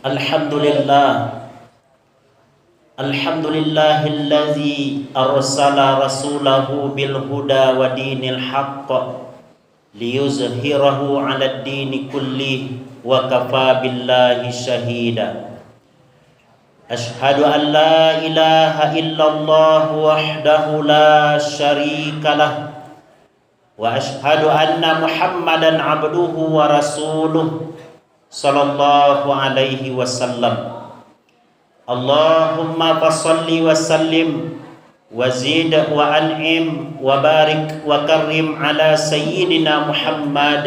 Alhamdulillah. Alhamdulillahilladzi arsala rasulahu bil huda wa dinil haqq liyuzhirahu 'alad dini kullih wa kafa billahi syahida. Ashhadu an la ilaha illallah wahdahu la syarikalah wa ashhadu anna Muhammadan 'abduhu wa rasuluh sallallahu alaihi wasallam. Allahumma fassalli wa sallim wa zid wa an'im wa barik wa karrim ala sayyidina Muhammad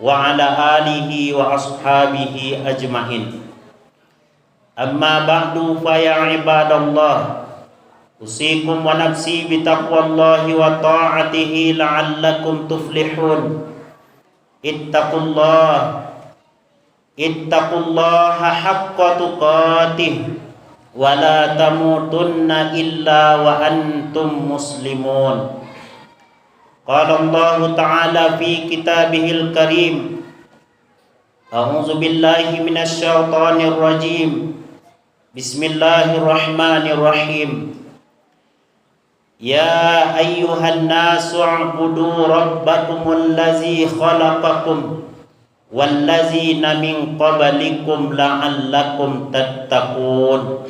wa ala alihi wa ashabihi ajma'in. Amma ba'du fa ya ibadallah, usikum wa nafsi bi taqwallahi wa ta'atihi la'allakum tuflihun. Ittaqullaha haqqa tuqatih wa la tamutunna illa wa antum muslimun. Qala Allah Ta'ala fi kitabihil karim, a'udzu billahi minasy syaithanir rajim. Bismillahirrahmanirrahim. Ya ayyuhan nasu u'budu rabbakumul ladzi khalaqakum wallazina min qablikum la'allakum tattaqun.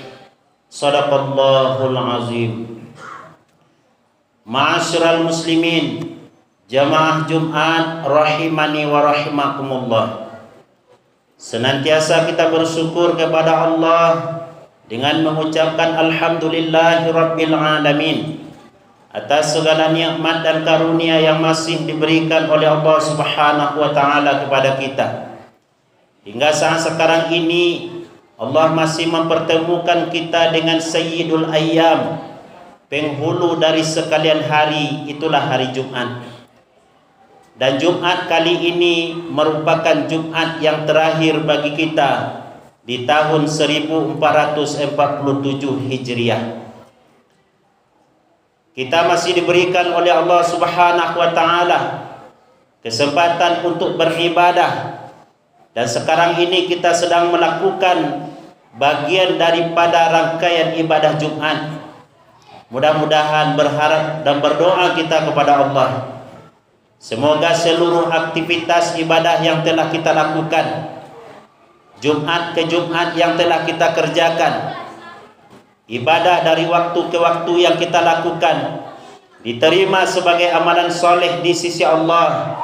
Shadaqallahul azim. Ma'asyiral muslimin, jamaah Jumat rahimani wa rahimakumullah. Senantiasa kita bersyukur kepada Allah dengan mengucapkan alhamdulillahi rabbil alamin atas segala nikmat dan karunia yang masih diberikan oleh Allah Subhanahu wa taala kepada kita. Hingga saat sekarang ini Allah masih mempertemukan kita dengan Sayyidul Ayyam, penghulu dari sekalian hari, itulah hari Jumat. Dan Jumat kali ini merupakan Jumat yang terakhir bagi kita di tahun 1447 Hijriah. Kita masih diberikan oleh Allah Subhanahu wa taala kesempatan untuk beribadah, dan sekarang ini kita sedang melakukan bagian daripada rangkaian ibadah Jumat. Mudah-mudahan berharap dan berdoa kita kepada Allah, semoga seluruh aktivitas ibadah yang telah kita lakukan, Jumat ke Jumat yang telah kita kerjakan, ibadah dari waktu ke waktu yang kita lakukan, diterima sebagai amalan soleh di sisi Allah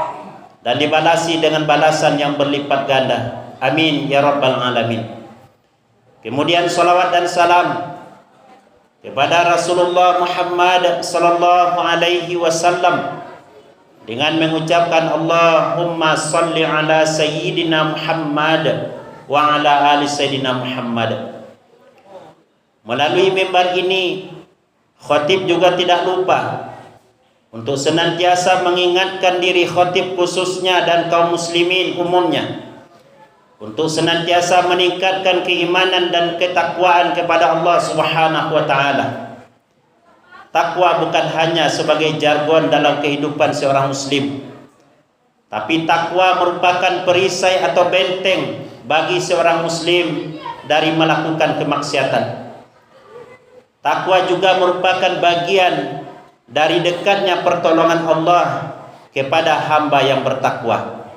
dan dibalasi dengan balasan yang berlipat ganda. Amin ya rabbal alamin. Kemudian salawat dan salam kepada Rasulullah Muhammad sallallahu alaihi wasallam dengan mengucapkan Allahumma salli ala sayyidina Muhammad wa ala ali sayyidina Muhammad. Melalui mimbar ini, khatib juga tidak lupa untuk senantiasa mengingatkan diri khatib khususnya dan kaum muslimin umumnya untuk senantiasa meningkatkan keimanan dan ketakwaan kepada Allah Subhanahu wa taala. Takwa bukan hanya sebagai jargon dalam kehidupan seorang muslim, tapi takwa merupakan perisai atau benteng bagi seorang muslim dari melakukan kemaksiatan. Takwa juga merupakan bagian dari dekatnya pertolongan Allah kepada hamba yang bertakwa.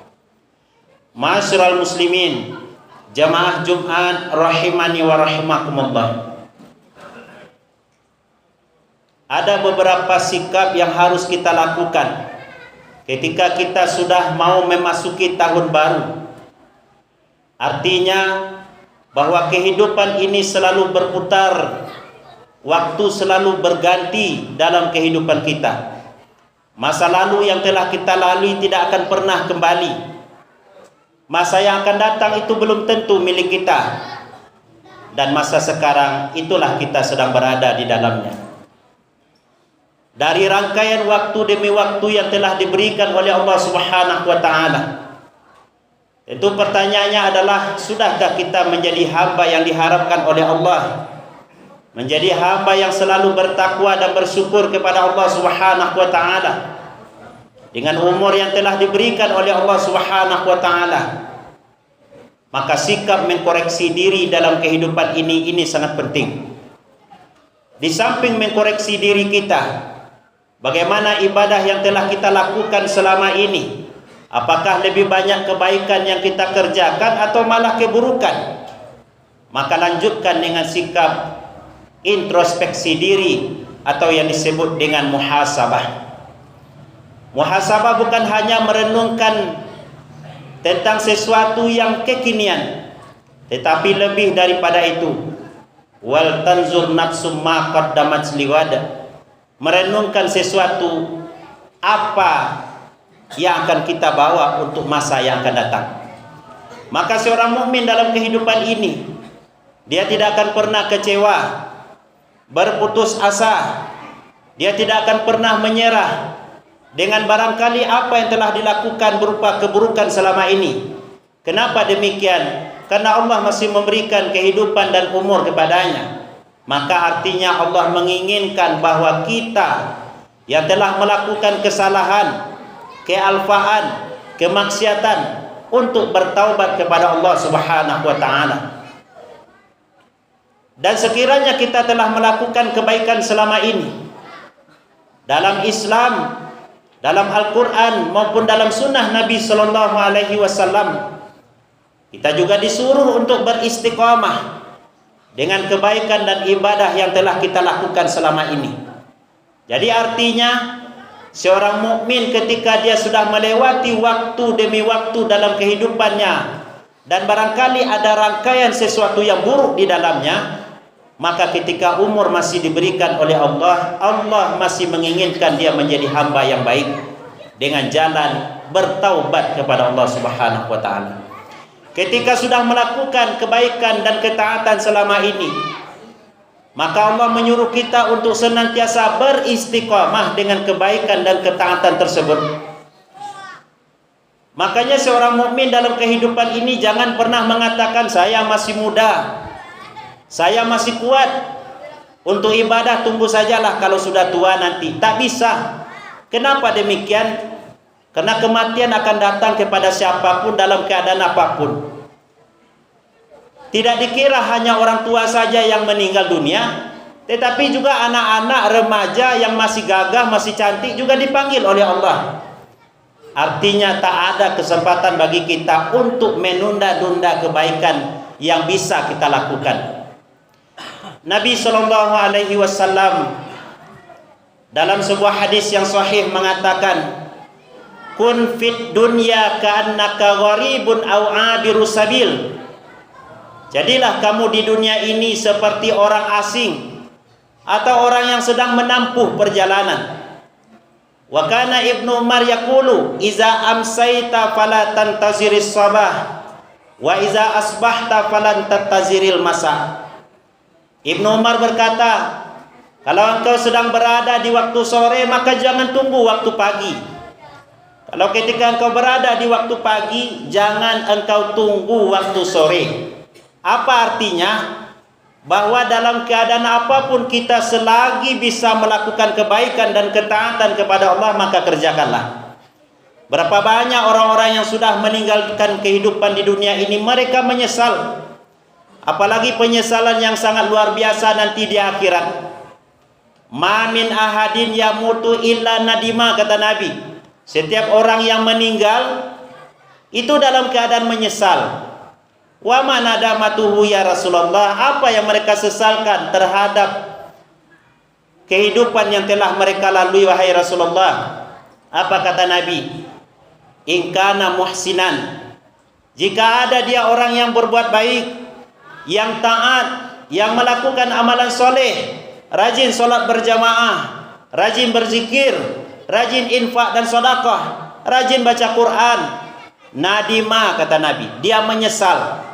Ma'asyiral muslimin, jamaah Jumat rahimani wa rahimakumullah. Ada beberapa sikap yang harus kita lakukan ketika kita sudah mau memasuki tahun baru. Artinya bahwa kehidupan ini selalu berputar, waktu selalu berganti dalam kehidupan kita. Masa lalu yang telah kita lalui tidak akan pernah kembali. Masa yang akan datang itu belum tentu milik kita. Dan masa sekarang itulah kita sedang berada di dalamnya. Dari rangkaian waktu demi waktu yang telah diberikan oleh Allah Subhanahu wa taala, tentu pertanyaannya adalah, sudahkah kita menjadi hamba yang diharapkan oleh Allah? Menjadi hamba yang selalu bertakwa dan bersyukur kepada Allah Subhanahu wa taala dengan umur yang telah diberikan oleh Allah Subhanahu wa taala. Maka sikap mengkoreksi diri dalam kehidupan ini sangat penting. Di samping mengkoreksi diri kita, bagaimana ibadah yang telah kita lakukan selama ini? Apakah lebih banyak kebaikan yang kita kerjakan atau malah keburukan? Maka lanjutkan dengan sikap introspeksi diri atau yang disebut dengan muhasabah. Muhasabah bukan hanya merenungkan tentang sesuatu yang kekinian, tetapi lebih daripada itu. Wal tanzur nafsum ma qaddamat liwad, merenungkan sesuatu apa yang akan kita bawa untuk masa yang akan datang. Maka seorang mukmin dalam kehidupan ini, dia tidak akan pernah kecewa, berputus asa. Dia tidak akan pernah menyerah dengan barangkali apa yang telah dilakukan berupa keburukan selama ini. Kenapa demikian? Karena Allah masih memberikan kehidupan dan umur kepadanya. Maka artinya Allah menginginkan bahwa kita yang telah melakukan kesalahan, kealfaan, kemaksiatan, untuk bertaubat kepada Allah Subhanahu wa taala. Dan sekiranya kita telah melakukan kebaikan selama ini dalam Islam, dalam Al-Quran maupun dalam sunnah Nabi Sallallahu Alaihi Wasallam, kita juga disuruh untuk beristiqamah dengan kebaikan dan ibadah yang telah kita lakukan selama ini. Jadi artinya seorang mukmin ketika dia sudah melewati waktu demi waktu dalam kehidupannya dan barangkali ada rangkaian sesuatu yang buruk di dalamnya, maka ketika umur masih diberikan oleh Allah, Allah masih menginginkan dia menjadi hamba yang baik dengan jalan bertaubat kepada Allah Subhanahu wa taala. Ketika sudah melakukan kebaikan dan ketaatan selama ini, maka Allah menyuruh kita untuk senantiasa beristiqamah dengan kebaikan dan ketaatan tersebut. Makanya seorang mukmin dalam kehidupan ini jangan pernah mengatakan saya masih muda, saya masih kuat, untuk ibadah tunggu sajalah kalau sudah tua nanti. Tak bisa. Kenapa demikian? Karena kematian akan datang kepada siapapun dalam keadaan apapun. Tidak dikira hanya orang tua saja yang meninggal dunia, tetapi juga anak-anak remaja yang masih gagah, masih cantik juga dipanggil oleh Allah. Artinya tak ada kesempatan bagi kita untuk menunda-nunda kebaikan yang bisa kita lakukan. Nabi Sallallahu Alaihi Wasallam dalam sebuah hadis yang sahih mengatakan, kun fit dunya ka'annaka gharibun aw 'abiru sabil. Jadilah kamu di dunia ini seperti orang asing atau orang yang sedang menempuh perjalanan. Wa kana Ibnu Umar yaqulu, iza amsayta fala tantaziris sabah wa iza asbahta falan tantaziril masa. Ibnu Umar berkata, kalau engkau sedang berada di waktu sore, maka jangan tunggu waktu pagi. Kalau ketika engkau berada di waktu pagi, jangan engkau tunggu waktu sore. Apa artinya? Bahwa dalam keadaan apapun kita selagi bisa melakukan kebaikan dan ketaatan kepada Allah, maka kerjakanlah. Berapa banyak orang-orang yang sudah meninggalkan kehidupan di dunia ini, mereka menyesal. Apalagi penyesalan yang sangat luar biasa nanti di akhirat. Ma min ahadin yamutu illa nadima, kata Nabi. Setiap orang yang meninggal itu dalam keadaan menyesal. Wa ma nadamatuhu ya Rasulullah, apa yang mereka sesalkan terhadap kehidupan yang telah mereka lalui wahai Rasulullah? Apa kata Nabi? In kana muhsinan, jika ada dia orang yang berbuat baik, yang taat, yang melakukan amalan soleh, rajin solat berjamaah, rajin berzikir, rajin infak dan sedekah, rajin baca Quran, nadima, kata Nabi, dia menyesal.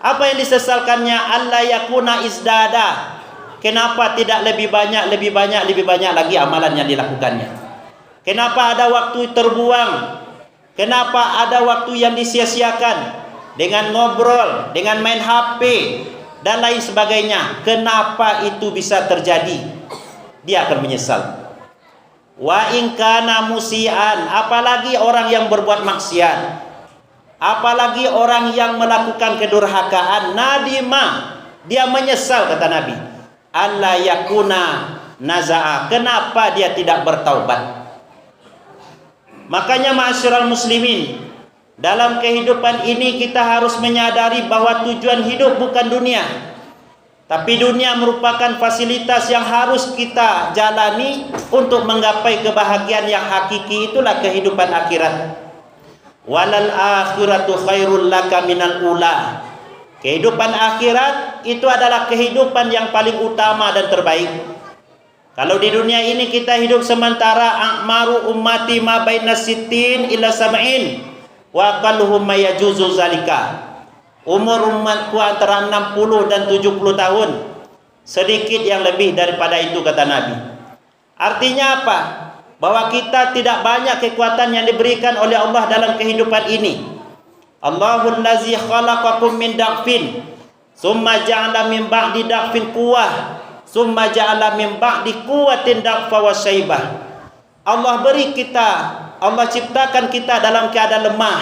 Apa yang disesalkannya? Allah yakuna izdada. Kenapa tidak lebih banyak lagi amalan yang dilakukannya? Kenapa ada waktu terbuang? Kenapa ada waktu yang disia-siakan dengan ngobrol, dengan main HP dan lain sebagainya? Kenapa itu bisa terjadi? Dia akan menyesal. Wa in kana musian, apalagi orang yang berbuat maksiat. Apalagi orang yang melakukan kedurhakaan, nadima, dia menyesal, kata Nabi. Allah yakuna naza'a, kenapa dia tidak bertaubat? Makanya ma'asyiral muslimin, dalam kehidupan ini kita harus menyadari bahwa tujuan hidup bukan dunia, tapi dunia merupakan fasilitas yang harus kita jalani untuk menggapai kebahagiaan yang hakiki. Itulah kehidupan akhirat. Walal akhiratu khairul laka minal ula. Kehidupan akhirat itu adalah kehidupan yang paling utama dan terbaik. Kalau di dunia ini kita hidup sementara, a'maru ummati ma baina sittin ila sab'in wa qalluhum mayajuzu zalika. Umur umatku antara 60 dan 70 tahun. Sedikit yang lebih daripada itu, kata Nabi. Artinya apa? Bahwa kita tidak banyak kekuatan yang diberikan oleh Allah dalam kehidupan ini. Allahul ladzi khalaqakum min da'fin, summa ja'ala min ba'di da'fin quwwah, summa ja'ala min ba'di quwwatin da'fa wa syaibah. Allah beri kita, Allah ciptakan kita dalam keadaan lemah.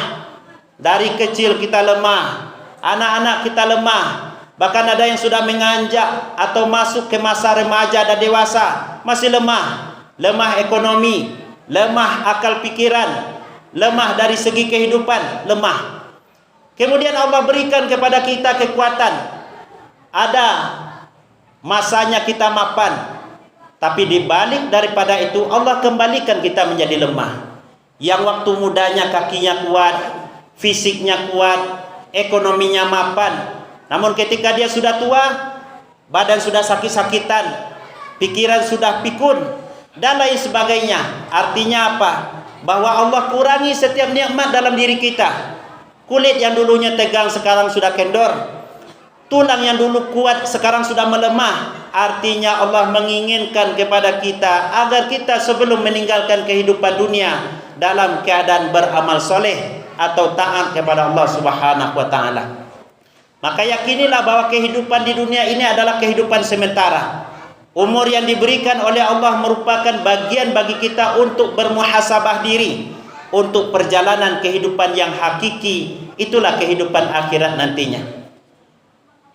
Dari kecil kita lemah, anak-anak kita lemah, bahkan ada yang sudah menganjak atau masuk ke masa remaja dan dewasa masih lemah. Lemah ekonomi, lemah akal pikiran, lemah dari segi kehidupan, lemah. Kemudian Allah berikan kepada kita kekuatan. Ada masanya kita mapan, tapi dibalik daripada itu Allah kembalikan kita menjadi lemah. Yang waktu mudanya kakinya kuat, fisiknya kuat, ekonominya mapan, namun ketika dia sudah tua, badan sudah sakit-sakitan, pikiran sudah pikun, dan lain sebagainya. Artinya apa? Bahwa Allah kurangi setiap nikmat dalam diri kita. Kulit yang dulunya tegang sekarang sudah kendor. Tulang yang dulu kuat sekarang sudah melemah. Artinya Allah menginginkan kepada kita agar kita sebelum meninggalkan kehidupan dunia dalam keadaan beramal soleh atau taat kepada Allah Subhanahu wa ta'ala. Maka yakinilah bahwa kehidupan di dunia ini adalah kehidupan sementara. Umur yang diberikan oleh Allah merupakan bagian bagi kita untuk bermuhasabah diri, untuk perjalanan kehidupan yang hakiki. Itulah kehidupan akhirat nantinya.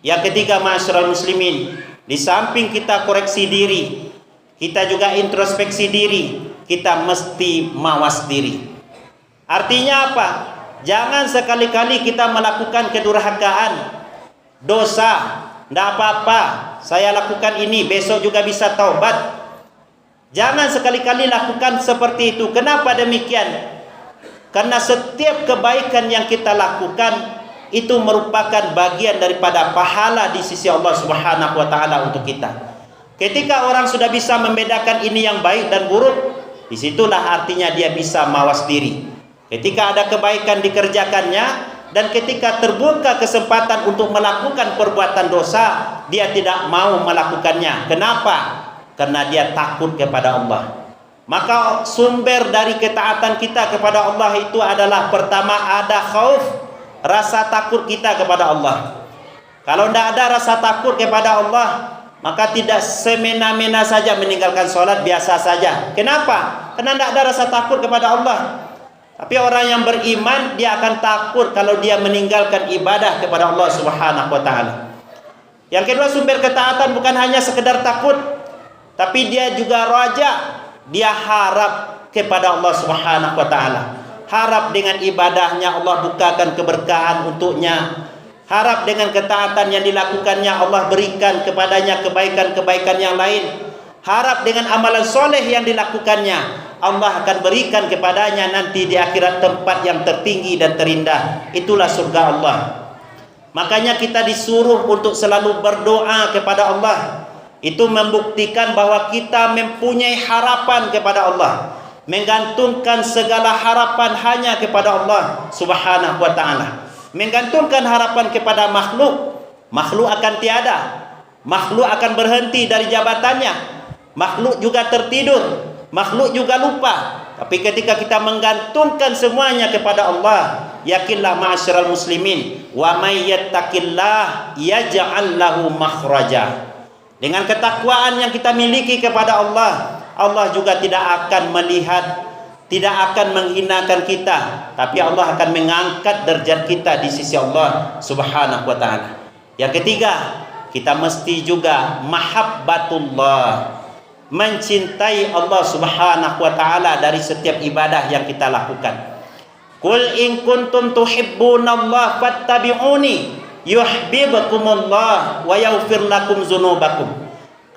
Yang ketiga, ma'asyiral muslimin, di samping kita koreksi diri, kita juga introspeksi diri, kita mesti mawas diri. Artinya apa? Jangan sekali-kali kita melakukan kedurhakaan, dosa. Tidak apa-apa, saya lakukan ini, besok juga bisa taubat. Jangan sekali-kali lakukan seperti itu. Kenapa demikian? Karena setiap kebaikan yang kita lakukan itu merupakan bagian daripada pahala di sisi Allah Subhanahu wa ta'ala untuk kita. Ketika orang sudah bisa membedakan ini yang baik dan buruk, disitulah artinya dia bisa mawas diri. Ketika ada kebaikan dikerjakannya, dan ketika terbuka kesempatan untuk melakukan perbuatan dosa, dia tidak mau melakukannya. Kenapa? Karena dia takut kepada Allah. Maka sumber dari ketaatan kita kepada Allah itu adalah pertama ada khauf, rasa takut kita kepada Allah. Kalau tidak ada rasa takut kepada Allah, maka tidak semena-mena saja meninggalkan sholat biasa saja. Kenapa? Karena tidak ada rasa takut kepada Allah. Tapi orang yang beriman, dia akan takut kalau dia meninggalkan ibadah kepada Allah Subhanahu wa ta'ala. Yang kedua, sumber ketaatan bukan hanya sekedar takut, tapi dia juga raja. Dia harap kepada Allah Subhanahu wa ta'ala. Harap dengan ibadahnya Allah bukakan keberkahan untuknya. Harap dengan ketaatan yang dilakukannya Allah berikan kepadanya kebaikan-kebaikan yang lain. Harap dengan amalan soleh yang dilakukannya Allah akan berikan kepadanya nanti di akhirat tempat yang tertinggi dan terindah. Itulah surga Allah. Makanya kita disuruh untuk selalu berdoa kepada Allah. Itu membuktikan bahwa kita mempunyai harapan kepada Allah, menggantungkan segala harapan hanya kepada Allah Subhanahu wa ta'ala. Menggantungkan harapan kepada makhluk, makhluk akan tiada, makhluk akan berhenti dari jabatannya, makhluk juga tertidur, makhluk juga lupa. Tapi ketika kita menggantungkan semuanya kepada Allah, yakinlah ma'asyiral muslimin, wa may yattaqillah yaj'al lahu makhraja. Dengan ketakwaan yang kita miliki kepada Allah, Allah juga tidak akan melihat, tidak akan menghinakan kita, tapi Allah akan mengangkat derajat kita di sisi Allah Subhanahu wa taala. Yang ketiga, kita mesti juga mahabbatullah, mencintai Allah Subhanahu wa taala dari setiap ibadah yang kita lakukan. Qul in kuntum tuhibbunallaha fattabi'uni yuhibbukumullah wa yaghfir lakum dzunubakum.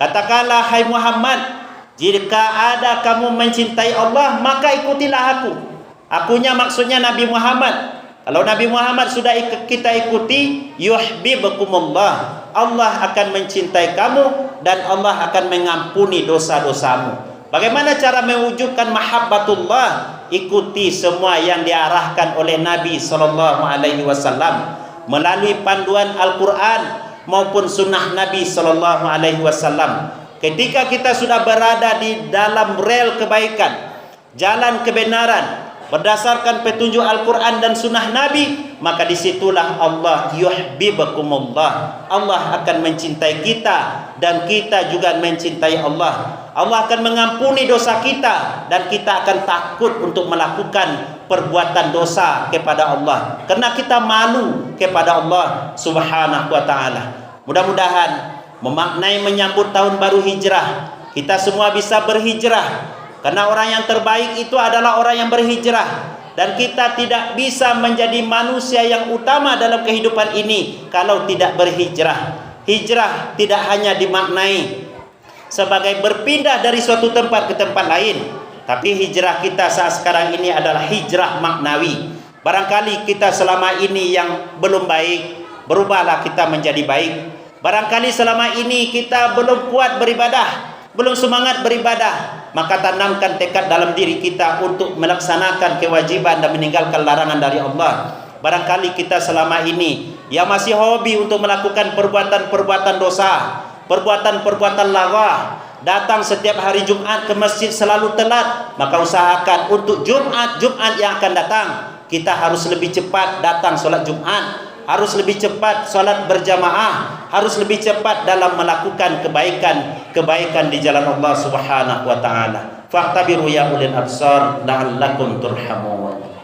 Katakanlah hai Muhammad, jika ada kamu mencintai Allah, maka ikutilah aku. Akunya maksudnya Nabi Muhammad. Kalau Nabi Muhammad sudah kita ikuti, yuhibbukumullah, Allah akan mencintai kamu dan Allah akan mengampuni dosa-dosamu. Bagaimana cara mewujudkan mahabbatullah? Ikuti semua yang diarahkan oleh Nabi SAW melalui panduan Al-Quran maupun sunnah Nabi SAW. Ketika kita sudah berada di dalam rel kebaikan, jalan kebenaran berdasarkan petunjuk Al-Quran dan sunnah Nabi, maka disitulah Allah yuhibbukumullah, Allah akan mencintai kita dan kita juga mencintai Allah. Allah akan mengampuni dosa kita dan kita akan takut untuk melakukan perbuatan dosa kepada Allah, karena kita malu kepada Allah Subhanahu wa taala. Mudah-mudahan memaknai menyambut tahun baru hijrah, kita semua bisa berhijrah, karena orang yang terbaik itu adalah orang yang berhijrah. Dan kita tidak bisa menjadi manusia yang utama dalam kehidupan ini kalau tidak berhijrah. Hijrah tidak hanya dimaknai sebagai berpindah dari suatu tempat ke tempat lain, tapi hijrah kita saat sekarang ini adalah hijrah maknawi. Barangkali kita selama ini yang belum baik, berubahlah kita menjadi baik. Barangkali selama ini kita belum kuat beribadah, belum semangat beribadah, maka tanamkan tekad dalam diri kita untuk melaksanakan kewajiban dan meninggalkan larangan dari Allah. Barangkali kita selama ini yang masih hobi untuk melakukan perbuatan-perbuatan dosa, perbuatan-perbuatan lawa, datang setiap hari Jumat ke masjid selalu telat, maka usahakan untuk Jumat yang akan datang kita harus lebih cepat datang solat Jumat, harus lebih cepat solat berjamaah, harus lebih cepat dalam melakukan kebaikan di jalan Allah Subhanahu wa taala. Fa'tabiru ya ulil absar la'allakum turhamun.